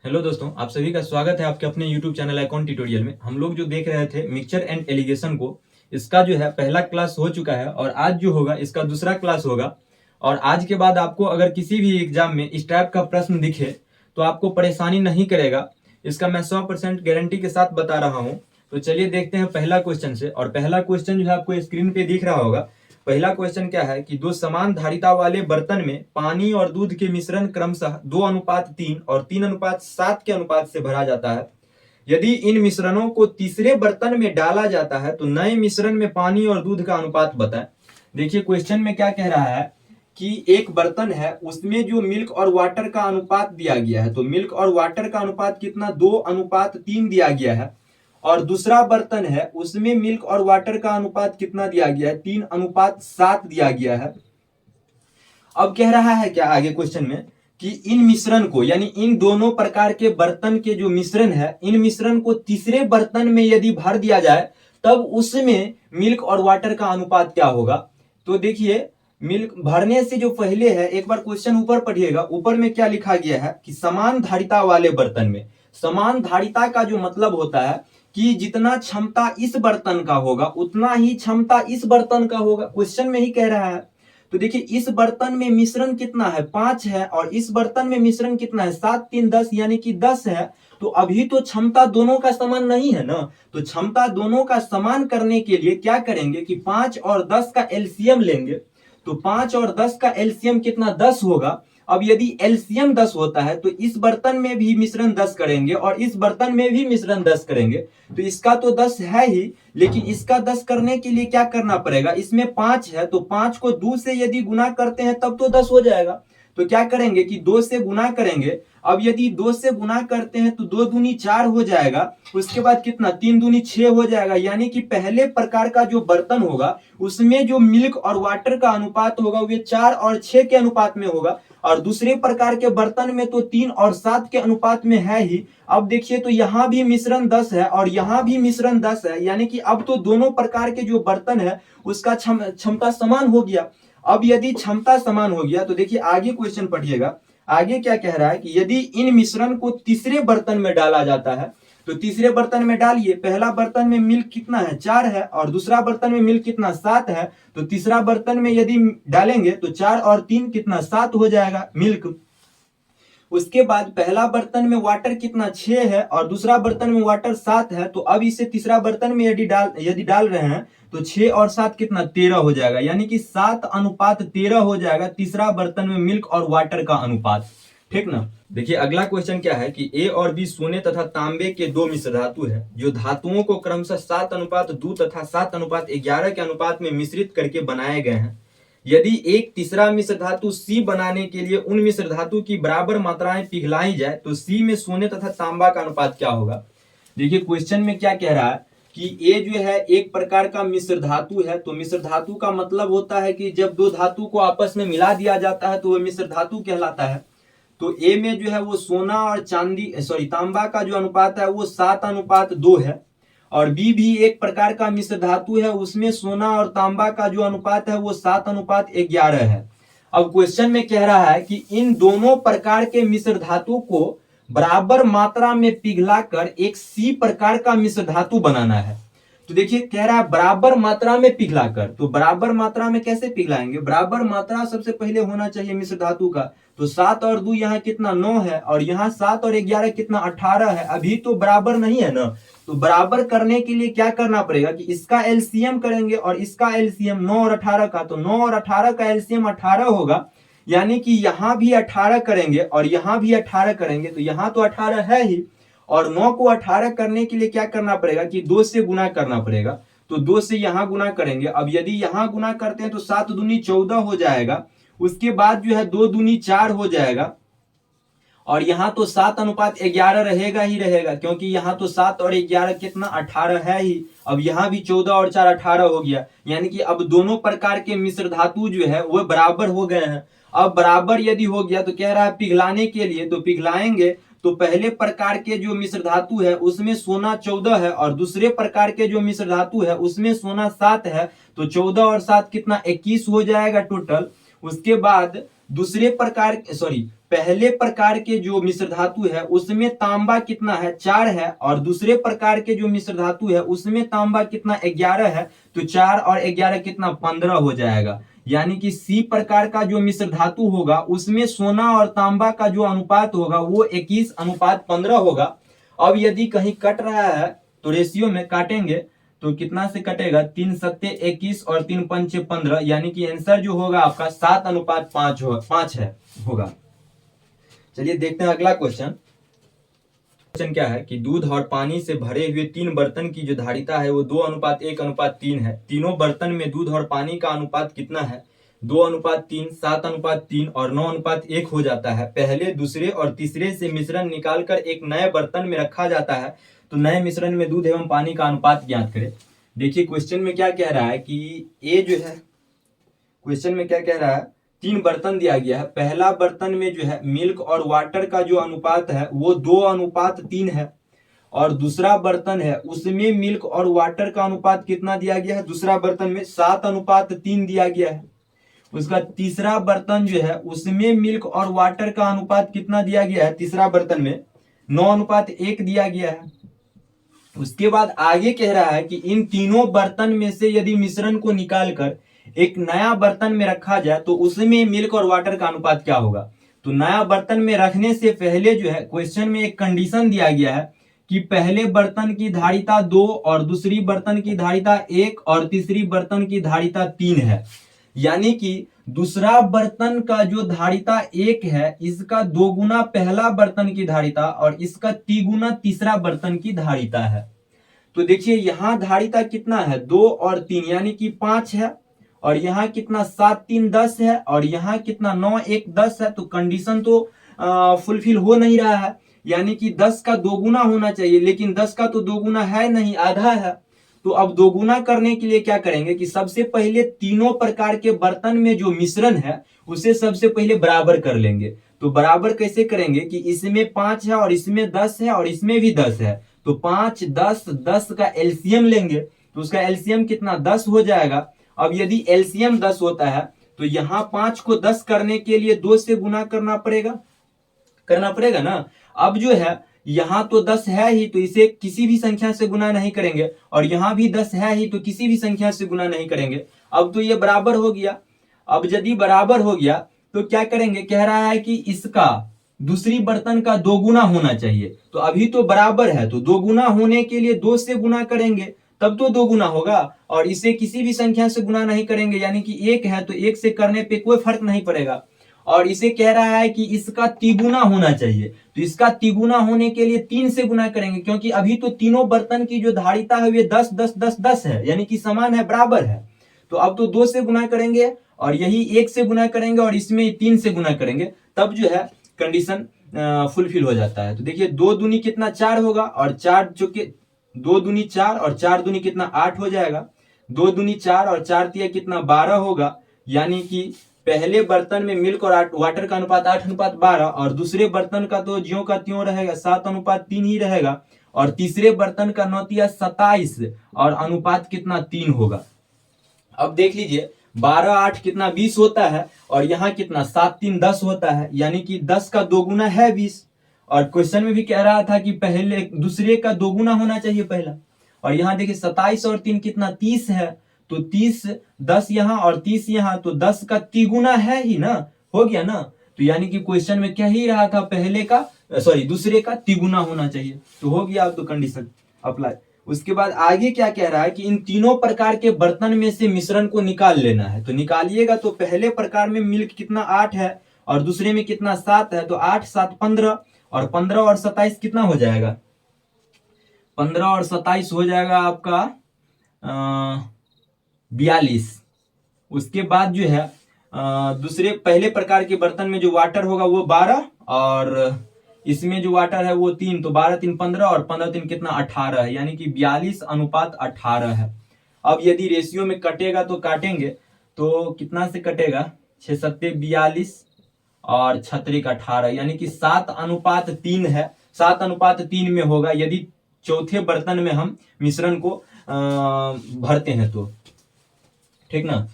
Hello दोस्तों, आप सभी का स्वागत है आपके अपने YouTube चैनल आइकॉन ट्यूटोरियल में। हम लोग जो देख रहे थे मिक्सचर एंड एलिगेशन को, इसका जो है पहला क्लास हो चुका है और आज जो होगा इसका दूसरा क्लास होगा। और आज के बाद आपको अगर किसी भी एग्जाम में इस टाइप का प्रश्न दिखे तो आपको परेशानी नहीं करेगा, इसका मैं 100% गारंटी के साथ बता रहा हूँ। तो चलिए देखते हैं पहला क्वेश्चन से। और पहला क्वेश्चन जो है आपको स्क्रीन पे दिख रहा होगा। पहला क्वेश्चन क्या है कि दो समान धारिता वाले बर्तन में पानी और दूध के मिश्रण क्रमशः 2:3 और 3:7 के अनुपात से भरा जाता है। यदि इन मिश्रणों को तीसरे बर्तन में डाला जाता है तो नए मिश्रण में पानी और दूध का अनुपात बताएं। देखिए क्वेश्चन में क्या कह रहा है कि एक बर्तन है, उसमें जो मिल्क और वाटर का अनुपात दिया गया है, तो मिल्क और वाटर का अनुपात कितना 2:3 दिया गया है। और दूसरा बर्तन है, उसमें मिल्क और वाटर का अनुपात कितना दिया गया है, 3:7 दिया गया है। अब कह रहा है क्या आगे क्वेश्चन में कि इन मिश्रण को, यानी इन दोनों प्रकार के बर्तन के जो मिश्रण है, इन मिश्रण को तीसरे बर्तन में यदि भर दिया जाए तब उसमें मिल्क और वाटर का अनुपात क्या होगा। तो देखिए मिल्क भरने से जो पहले है, एक बार क्वेश्चन ऊपर पढ़िएगा। ऊपर में क्या लिखा गया है कि समान धारिता वाले बर्तन में, समान धारिता का जो मतलब होता है कि जितना क्षमता इस बर्तन का होगा उतना ही क्षमता इस बर्तन का होगा, क्वेश्चन में ही कह रहा है। तो देखिए इस बर्तन में मिश्रण कितना है, 5 है, और इस बर्तन में मिश्रण कितना है, 7 3 10 यानी कि 10 है। तो अभी तो क्षमता दोनों का समान नहीं है ना। तो क्षमता दोनों का समान करने के लिए क्या करेंगे कि 5 और 10 का एलसीएम लेंगे। तो 5 और 10 का एलसीएम कितना, 10 होगा। अब यदि एलसीएम 10 होता है तो इस बर्तन में भी मिश्रण 10 करेंगे और इस बर्तन में भी मिश्रण 10 करेंगे। तो इसका तो 10 है ही, लेकिन इसका 10 करने के लिए क्या करना पड़ेगा, इसमें 5 है तो 5 को 2 से यदि गुना करते हैं तब तो 10 हो जाएगा। तो क्या करेंगे कि 2 से गुना करेंगे। अब यदि 2 से गुना करते हैं तो 2 दूनी 4 हो जाएगा। उसके बाद कितना, 3 दूनी 6 हो जाएगा। यानी कि पहले प्रकार का जो बर्तन होगा उसमें जो मिल्क और वाटर का अनुपात होगा वो 4 और 6 के अनुपात में होगा। और दूसरे प्रकार के बर्तन में तो 3 और 7 के अनुपात में है ही। अब देखिए तो यहां भी मिश्रण 10 है और यहां भी मिश्रण 10 है, यानी कि अब तो दोनों प्रकार के जो बर्तन है उसका क्षमता समान हो गया। अब यदि क्षमता समान हो गया तो देखिए आगे क्वेश्चन पढ़िएगा। आगे क्या कह रहा है कि यदि इन मिश्रण को तीसरे बर्तन में डाला जाता है, तो तीसरे बर्तन में डालिए। पहला बर्तन में मिल्क कितना है, 4 है, और दूसरा बर्तन में मिल्क कितना, 7 है। तो तीसरा बर्तन में यदि डालेंगे तो 4 और 3 कितना, 7 हो जाएगा मिल्क। उसके बाद पहला बर्तन में वाटर कितना, 6 है, और दूसरा बर्तन में वाटर 7 है। तो अब इसे तीसरा बर्तन में यदि डाल रहे हैं तो 6 और 7 कितना, 13 हो जाएगा। यानी कि 7:13 हो जाएगा तीसरा बर्तन में मिल्क और वाटर का अनुपात। ठीक ना। देखिए अगला क्वेश्चन क्या है कि ए और बी सोने तथा तांबे के दो मिश्र धातु है, जो धातुओं को क्रमशः 7:2 तथा 7:11 के अनुपात में मिश्रित करके बनाए गए हैं। यदि एक तीसरा मिश्र धातु सी बनाने के लिए उन मिश्र धातु की बराबर मात्राएं पिघलाई जाए तो सी में सोने तथा तांबा का अनुपात क्या होगा। देखिए क्वेश्चन में क्या कह रहा है कि ए जो है एक प्रकार का मिश्र धातु है। तो मिश्र धातु का मतलब होता है कि जब दो धातु को आपस में मिला दिया जाता है तो वह मिश्र धातु कहलाता है। तो ए में जो है वो सोना और तांबा का जो अनुपात है वो 7:2 है। और बी भी एक प्रकार का मिश्र धातु है, उसमें सोना और तांबा का जो अनुपात है वो 7:11 है। अब क्वेश्चन में कह रहा है कि इन दोनों प्रकार के मिश्र धातु को बराबर मात्रा में पिघलाकर एक सी प्रकार का मिश्र धातु बनाना है। तो देखिए कह रहा है बराबर मात्रा में पिघलाकर। तो बराबर मात्रा में कैसे पिघलाएंगे, बराबर मात्रा सबसे पहले होना चाहिए मिश्र धातु का। तो 7 और 2 यहाँ कितना, 9 है, और यहाँ 7 और 11 कितना, 18 है। अभी तो बराबर नहीं है ना। तो बराबर करने के लिए क्या करना पड़ेगा कि इसका एलसीएम करेंगे और इसका एलसीएम 9 और 18 का, तो 9 और 18 का एलसीएम 18 होगा। यानी कि यहां भी 18 करेंगे और यहां भी 18 करेंगे, तो यहां तो 18 है ही। और 9 को 18 करने के लिए क्या करना पड़ेगा कि 2 से गुना करना पड़ेगा। तो 2 से यहां गुना करेंगे। अब यदि यहां गुना करते हैं तो 7 दूनी 14 हो जाएगा। उसके बाद जो है 2 दूनी 4 हो जाएगा। और यहां तो 7:11 रहेगा ही रहेगा, क्योंकि यहां तो 7 और 11 कितना, 18 है ही। अब यहां भी 14 और 4 18 हो गया। यानी कि अब दोनों प्रकार के मिश्र धातु जो है वो बराबर हो गए हैं। अब बराबर यदि हो गया तो कह रहा है पिघलाने के लिए, तो पिघलाएंगे तो पहले प्रकार के जो मिश्र धातु है उसमें सोना 14 है, और दूसरे प्रकार के जो मिश्र धातु है उसमें सोना 7 है। तो 14 और 7 कितना, 21 हो जाएगा टोटल। उसके बाद दूसरे प्रकार सॉरी पहले प्रकार के जो मिश्र धातु है उसमें तांबा कितना है 4 है, और दूसरे प्रकार के जो मिश्र धातु है उसमें तांबा कितना 11 है, तो 4 और 11 कितना 15 हो जाएगा। यानी कि सी प्रकार का जो मिश्र धातु होगा उसमें सोना और तांबा का जो अनुपात होगा वो 21:15 होगा। अब यदि कहीं कट रहा है तो रेशियो में काटेंगे तो कितना से कटेगा, 3 सत्ते 21 और 3 पंचे 15, यानी कि आंसर जो होगा आपका 7:5 है होगा। चलिए देखते हैं अगला क्वेश्चन। क्वेश्चन क्या है कि दूध और पानी से भरे हुए 3 बर्तन की जो धारिता है वो 2:1:3 है। तीनों बर्तन में दूध और पानी का अनुपात कितना है, 2:3, 7:3 और 9:1 हो जाता है। पहले, दूसरे और तीसरे से मिश्रण निकालकर एक नए बर्तन में रखा जाता है, तो नए मिश्रण में दूध एवं पानी का अनुपात ज्ञात करें। देखिए क्वेश्चन में क्या कह रहा है कि ये जो है क्वेश्चन में क्या कह रहा है, 3 बर्तन दिया गया है। पहला बर्तन में जो है मिल्क और वाटर का जो अनुपात है वो 2:3 है, और दूसरा बर्तन है उसमें मिल्क और वाटर का अनुपात कितना दिया गया है, दूसरा बर्तन में 7:3 दिया गया है। उसका तीसरा बर्तन जो है उसमें मिल्क और वाटर का अनुपात कितना दिया गया है, तीसरा बर्तन में 9:1 दिया गया है। उसके बाद आगे कह रहा है कि इन तीनों बर्तन में से यदि मिश्रण को निकालकर एक नया बर्तन में रखा जाए तो उसमें मिल्क और वाटर का अनुपात क्या होगा। तो नया बर्तन में रखने से पहले जो है क्वेश्चन में एक कंडीशन दिया गया है कि पहले बर्तन की धारिता 2 और दूसरी बर्तन की धारिता 1 और तीसरी बर्तन की धारिता 3 है। यानी कि दूसरा बर्तन का जो धारिता 1 है इसका 2 गुना पहला बर्तन की धारिता और इसका 3 गुना तीसरा बर्तन की धारिता है। तो देखिए यहां धारिता कितना है 2 और 3 यानी कि 5 है, और यहाँ कितना 7 3 10 है, और यहाँ कितना 9 1 10 है। तो कंडीशन तो फुलफिल हो नहीं रहा है, यानी कि 10 का 2 गुना होना चाहिए, लेकिन 10 का तो 2 गुना है नहीं, आधा है। तो अब 2 गुना करने के लिए क्या करेंगे कि सबसे पहले तीनों प्रकार के बर्तन में जो मिश्रण है उसे सबसे पहले बराबर कर लेंगे। तो बराबर कैसे करेंगे कि इसमें 5 है और इसमें 10 है और इसमें भी 10 है, तो 5 10 10 का एलसीएम लेंगे, तो उसका एलसीएम कितना 10 हो जाएगा। अब यदि एलसीएम 10 होता है तो यहाँ 5 को 10 करने के लिए 2 से गुना करना पड़ेगा ना। अब जो है यहाँ तो 10 है ही तो इसे किसी भी संख्या से गुना नहीं करेंगे, और यहाँ भी 10 है ही तो किसी भी संख्या से गुना नहीं करेंगे। अब तो ये बराबर हो गया। अब यदि बराबर हो गया तो क्या करेंगे, कह रहा है कि इसका दूसरी बर्तन का 2 गुना होना चाहिए। तो अभी तो बराबर है तो 2 गुना होने के लिए 2 से गुना करेंगे तब तो 2 गुना होगा, और इसे किसी भी संख्या से गुना नहीं करेंगे, यानी कि 1 है तो 1 से करने पे कोई फर्क नहीं पड़ेगा। और इसे कह रहा है कि इसका तिगुना होना चाहिए, तो इसका तिगुना होने के लिए 3 से गुना करेंगे, क्योंकि अभी तो तीनों बर्तन की जो धारिता है वे 10 10 10 10 है, यानी कि समान है, बराबर है। तो अब तो 2 से गुना करेंगे और यही 1 से गुना करेंगे और इसमें 3 से गुना करेंगे, तब जो है कंडीशन फुलफिल हो जाता है। तो देखिए 2 दूनी कितना 4 होगा, और 4 जो कि 2 दूनी 4 और 4 दूनी कितना 8 हो जाएगा। 2 दूनी 4 और 4 तिया कितना 12 होगा, यानी कि पहले बर्तन में मिल्क और वाटर का अनुपात 8:12, और दूसरे बर्तन का तो ज्यों का त्यों रहेगा 7:3 ही रहेगा, और तीसरे बर्तन का 9 तिया 27 और अनुपात कितना 3 होगा। अब देख लीजिए 12 8 कितना 20 होता है, और यहाँ कितना 7 3 10 होता है, यानी कि 10 का 2 गुना है 20। और क्वेश्चन में भी कह रहा था कि पहले दूसरे का 2 गुना होना चाहिए पहला, और यहाँ देखिए 27 और 3 कितना 30 है, तो 30 10 यहाँ और 30 यहाँ, तो 10 का 3 गुना है ही ना, हो गया ना। तो यानी कि क्वेश्चन में कह ही रहा था दूसरे का 3 गुना होना चाहिए, तो हो गया अब तो कंडीशन अप्लाई। उसके बाद आगे क्या कह रहा है कि इन तीनों प्रकार के बर्तन में से मिश्रण को निकाल लेना है। तो निकालिएगा तो पहले प्रकार में मिल्क कितना 8 है और दूसरे में कितना 7 है, तो 8 7 15, और 15 और 27 कितना हो जाएगा, 15 और 27 हो जाएगा आपका 42। उसके बाद जो है दूसरे पहले प्रकार के बर्तन में जो वाटर होगा वो 12, और इसमें जो वाटर है वो 3, तो 12 3 15 और 15 3 कितना 18 है, यानी कि 42:18 है। अब यदि रेशियो में कटेगा तो काटेंगे तो कितना से कटेगा, 6 सत्ते 42 और 6 18, यानी कि 7:3 है, 7:3 में होगा यदि चौथे बर्तन में हम मिश्रण को भरते हैं तो, ठीक ना।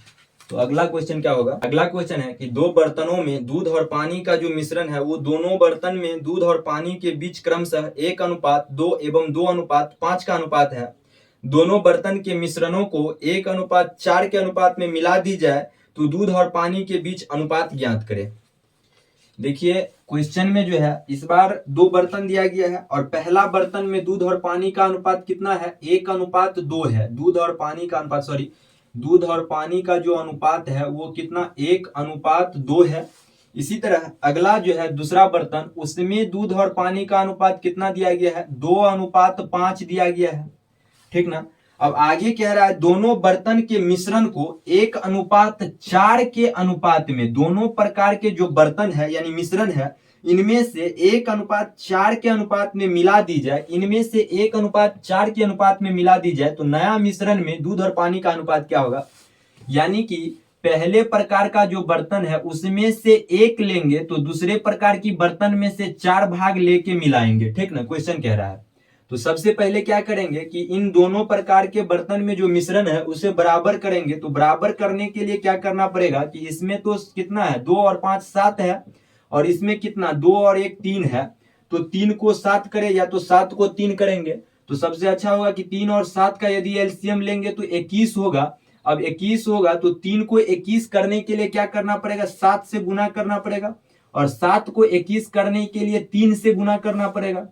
तो अगला क्वेश्चन क्या होगा, अगला क्वेश्चन है कि दो बर्तनों में दूध और पानी का जो मिश्रण है वो दोनों बर्तन में दूध और पानी के बीच क्रमशः 1:2 एवं 2:5 का अनुपात है। दोनों बर्तन के मिश्रणों को 1:4 के अनुपात में मिला दी जाए तो दूध और पानी के बीच अनुपात ज्ञात करें। देखिए क्वेश्चन में जो है इस बार दो बर्तन दिया गया है और पहला बर्तन में दूध और पानी का अनुपात कितना है, 1:2 है। दूध और पानी का अनुपात, सॉरी, दूध और पानी का जो अनुपात है वो कितना, 1:2 है। इसी तरह अगला जो है दूसरा बर्तन, उसमें दूध और पानी का अनुपात कितना दिया गया है, 2:5 दिया गया है, ठीक ना। अब आगे कह रहा है दोनों बर्तन के मिश्रण को 1:4 के अनुपात में, दोनों प्रकार के जो बर्तन है यानी मिश्रण है इनमें से 1:4 के अनुपात में मिला दी जाए, इनमें से 1:4 के अनुपात में मिला दी जाए तो नया मिश्रण में दूध और पानी का अनुपात क्या होगा। यानी कि पहले प्रकार का जो बर्तन है उसमें से 1 लेंगे तो दूसरे प्रकार की बर्तन में से 4 भाग लेके मिलाएंगे, ठीक ना। क्वेश्चन कह रहा है तो सबसे पहले क्या करेंगे कि इन दोनों प्रकार के बर्तन में जो मिश्रण है उसे बराबर करेंगे। तो बराबर करने के लिए क्या करना पड़ेगा कि इसमें तो कितना है, 2 और 5 7 है और इसमें कितना, 2 और 1 3 है। तो 3 को 7 करें या तो 7 को 3 करेंगे तो सबसे अच्छा होगा कि 3 और 7 का यदि एलसीएम लेंगे तो 21 होगा। अब 21 होगा तो 3 को 21 करने के लिए क्या करना पड़ेगा, 7 से गुना करना पड़ेगा और 7 को 21 करने के लिए 3 से गुना करना पड़ेगा।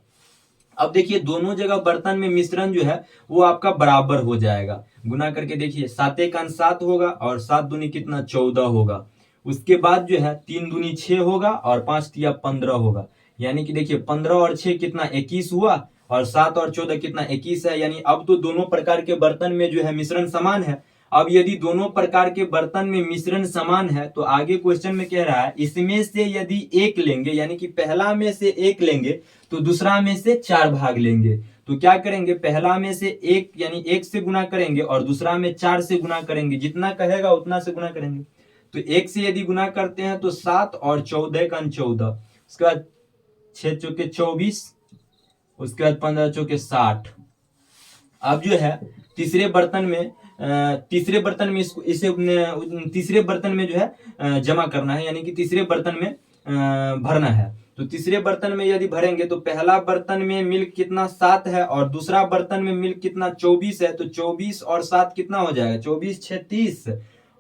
अब देखिए दोनों जगह बर्तन में मिश्रण जो है वो आपका बराबर हो जाएगा। गुना करके देखिए 7 1 7 होगा और 7 दूनी कितना, 14 होगा। उसके बाद जो है 3 दूनी 6 होगा और 5 तिया 15 होगा। यानी कि देखिए 15 और 6 कितना, 21 हुआ और 7 और 14 कितना, 21 है। यानी अब तो दोनों प्रकार के बर्तन में जो है मिश्रण समान है। अब यदि दोनों प्रकार के बर्तन में मिश्रण समान है तो आगे क्वेश्चन में कह रहा है इसमें से यदि 1 लेंगे, यानी कि पहला में से 1 लेंगे तो दूसरा में से 4 भाग लेंगे। तो क्या करेंगे, पहला में से 1 यानी 1 से गुना करेंगे और दूसरा में 4 से गुना करेंगे, जितना कहेगा उतना से गुना करेंगे। तो 1 से यदि गुना करते हैं तो 7 और 14 का 14, उसके बाद 6 चौके 24, उसके बाद 15 चौके 60। अब जो है तीसरे बर्तन में तीसरे बर्तन में जो है जमा करना है, यानी कि तीसरे बर्तन में भरना है। तो तीसरे बर्तन में यदि भरेंगे तो पहला बर्तन में मिल्क कितना, 7 है और दूसरा बर्तन में मिल्क कितना, 24 है। तो 24 और 7 कितना हो जाएगा, 24 6 30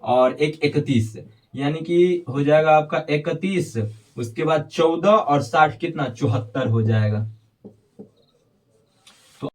और 1 31, यानी कि हो जाएगा आपका 31। उसके बाद 14 और 60 कितना, 74 हो जाएगा।